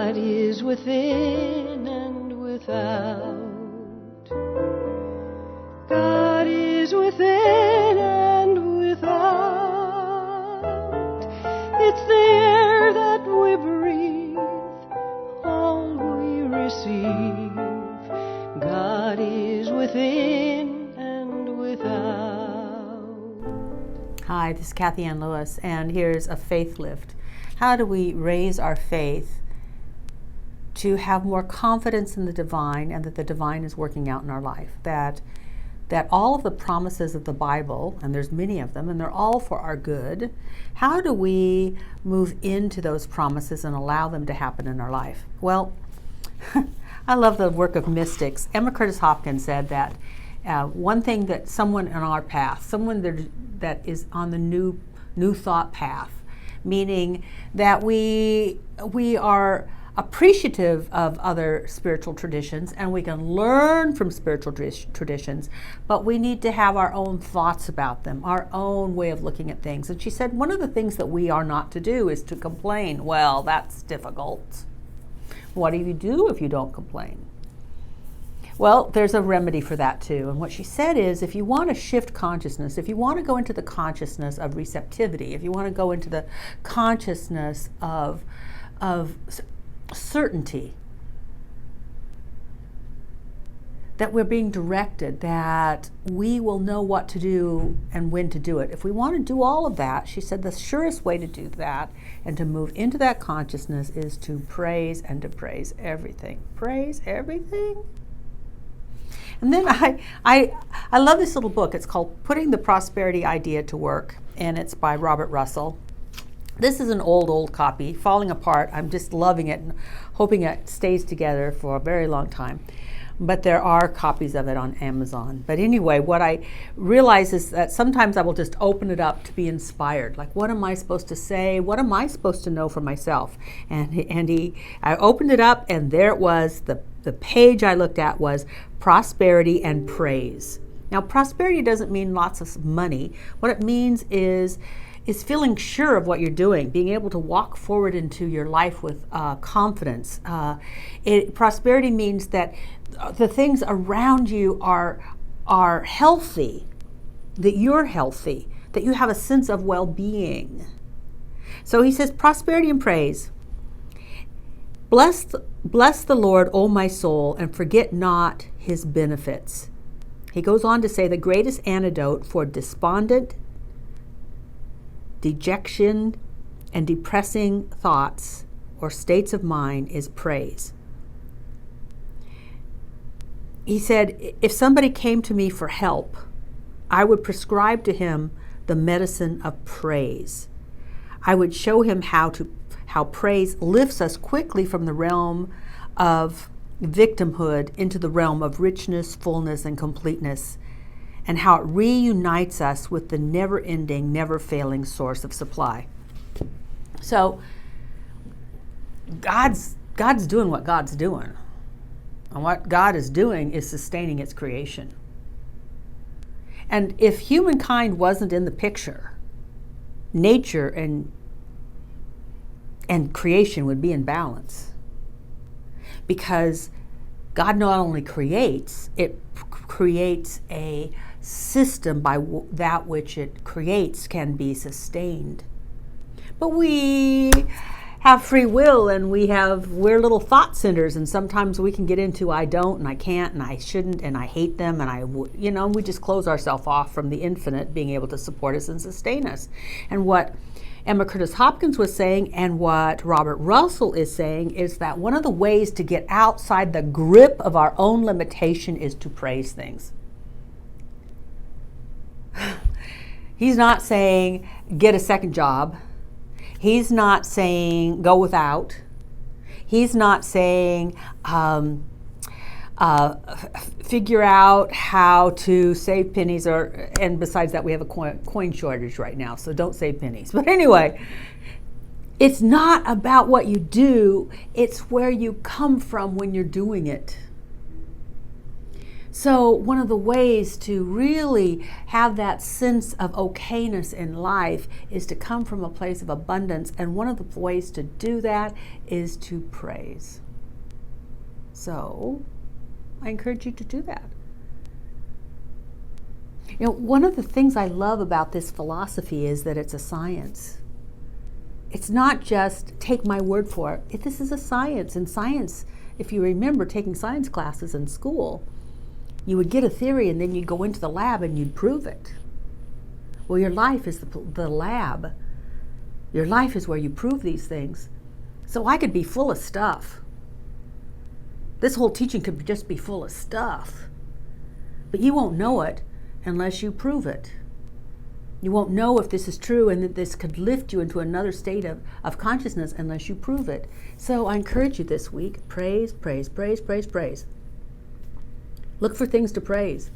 God is within and without. God is within and without. It's the air that we breathe, all we receive. God is within and without. Hi, this is Kathianne Lewis, and here's a faith lift. How do we raise our faith to have more confidence in the divine and that the divine is working out in our life? That all of the promises of the Bible, and there's many of them, and they're all for our good. How do we move into those promises and allow them to happen in our life? Well, I love the work of mystics. Emma Curtis Hopkins said that one thing that someone in our path, someone that is on the new thought path, meaning that we are appreciative of other spiritual traditions and we can learn from spiritual traditions, but we need to have our own thoughts about them, our own way of looking at things. And she said one of the things that we are not to do is to complain. Well, that's difficult. What do you do if you don't complain? Well, there's a remedy for that too. And what she said is, if you want to shift consciousness, if you want to go into the consciousness of receptivity, if you want to go into the consciousness of certainty, that we're being directed, that we will know what to do and when to do it. If we want to do all of that, she said the surest way to do that and to move into that consciousness is to praise and to praise everything. Praise everything. And then I love this little book. It's called Putting the Prosperity Idea to Work, and it's by Robert Russell. This is an old copy, falling apart. I'm just loving it and hoping it stays together for a very long time. But there are copies of it on Amazon. But anyway, what I realize is that sometimes I will just open it up to be inspired. Like, what am I supposed to say? What am I supposed to know for myself? I opened it up, and there it was. The page I looked at was prosperity and praise. Now, prosperity doesn't mean lots of money. What it means is feeling sure of what you're doing, being able to walk forward into your life with confidence. Prosperity means that the things around you are healthy, that you're healthy, that you have a sense of well-being. So he says, prosperity and praise. Bless the Lord, O my soul, and forget not his benefits. He goes on to say the greatest antidote for despondent, dejection, and depressing thoughts or states of mind is praise. He said, if somebody came to me for help, I would prescribe to him the medicine of praise. I would show him how praise lifts us quickly from the realm of victimhood into the realm of richness, fullness, and completeness, and how it reunites us with the never-ending, never-failing source of supply. So God's doing what God's doing. And what God is doing is sustaining its creation. And if humankind wasn't in the picture, nature and creation would be in balance. Because God not only creates, it creates a system by that which it creates can be sustained. But we have free will, and we're little thought centers, and sometimes we can get into I don't and I can't and I shouldn't and I hate them and we just close ourselves off from the infinite being able to support us and sustain us. And what Emma Curtis Hopkins was saying and what Robert Russell is saying is that one of the ways to get outside the grip of our own limitation is to praise things. He's not saying get a second job. He's not saying go without. He's not saying figure out how to save pennies, and besides that, we have a coin shortage right now, so don't save pennies. But anyway, it's not about what you do, it's where you come from when you're doing it. So one of the ways to really have that sense of okayness in life is to come from a place of abundance. And one of the ways to do that is to praise. So I encourage you to do that. You know, one of the things I love about this philosophy is that it's a science. It's not just take my word for it. This is a science. And science, if you remember taking science classes in school, you would get a theory and then you'd go into the lab and you'd prove it. Well, your life is the lab. Your life is where you prove these things. So I could be full of stuff. This whole teaching could just be full of stuff. But you won't know it unless you prove it. You won't know if this is true and that this could lift you into another state of consciousness unless you prove it. So I encourage you this week, praise, praise, praise, praise, praise. Look for things to praise.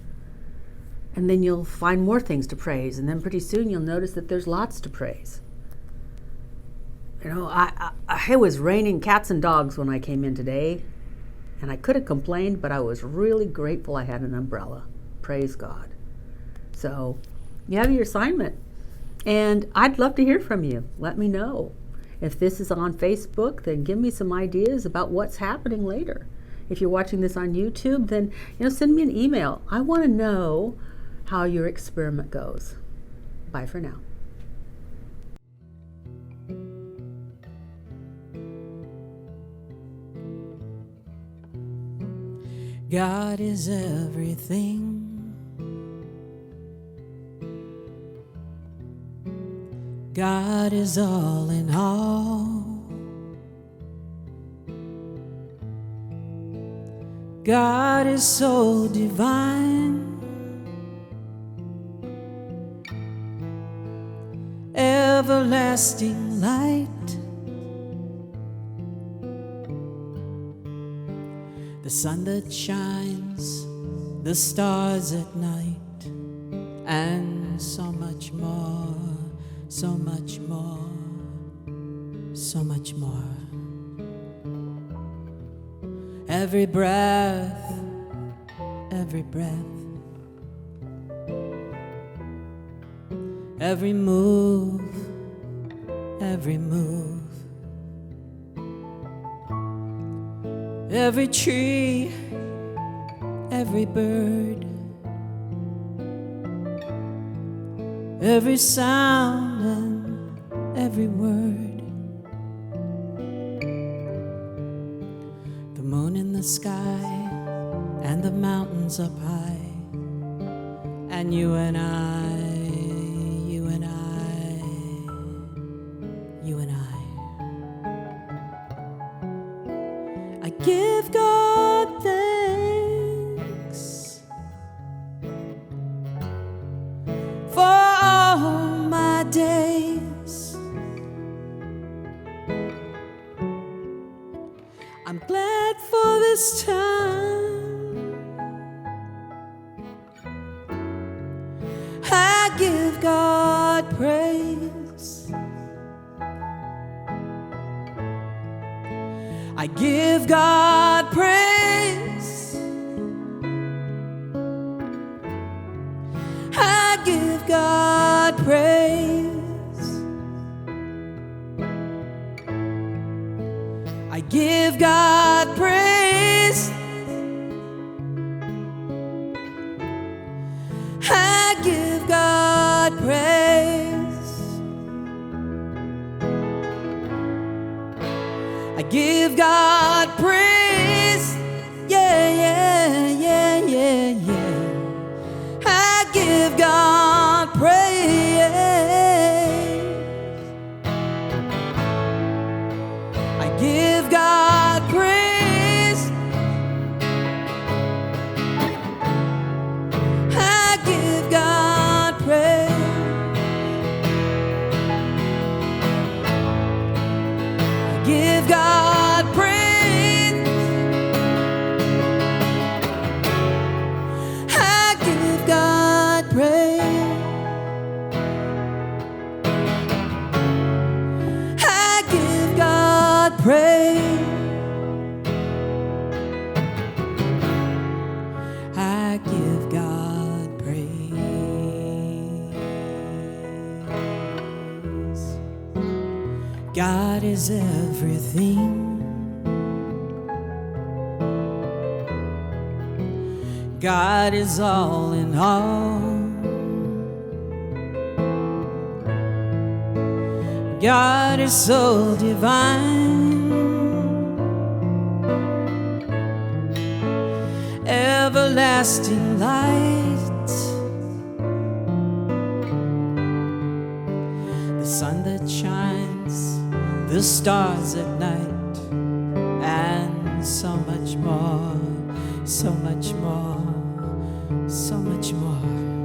And then you'll find more things to praise. And then pretty soon you'll notice that there's lots to praise. You know, it was raining cats and dogs when I came in today. And I could have complained, but I was really grateful I had an umbrella. Praise God. So you have your assignment. And I'd love to hear from you. Let me know. If this is on Facebook, then give me some ideas about what's happening later. If you're watching this on YouTube, then send me an email. I want to know how your experiment goes. Bye for now. God is everything. God is all in all. God is so divine, everlasting light, the sun that shines, the stars at night, and so much more, so much more, so much more. Every breath, every breath, every move, every move, every tree, every bird, every sound and every word. The moon in the sky and the mountains up high, and you and I, you and I, you and I give God thanks for all my days. I'm glad for this time. I give God praise. I give God praise. I give God praise. I give God praise. I give God praise. I give God praise. Yeah, yeah, yeah, yeah, yeah. I give God praise. I give God praise. I give God praise. I give God praise. I give God praise. I give God praise. I God is everything. God is all in all. God is so divine, everlasting light, the sun that shines, the stars at night, and so much more, so much more, so much more.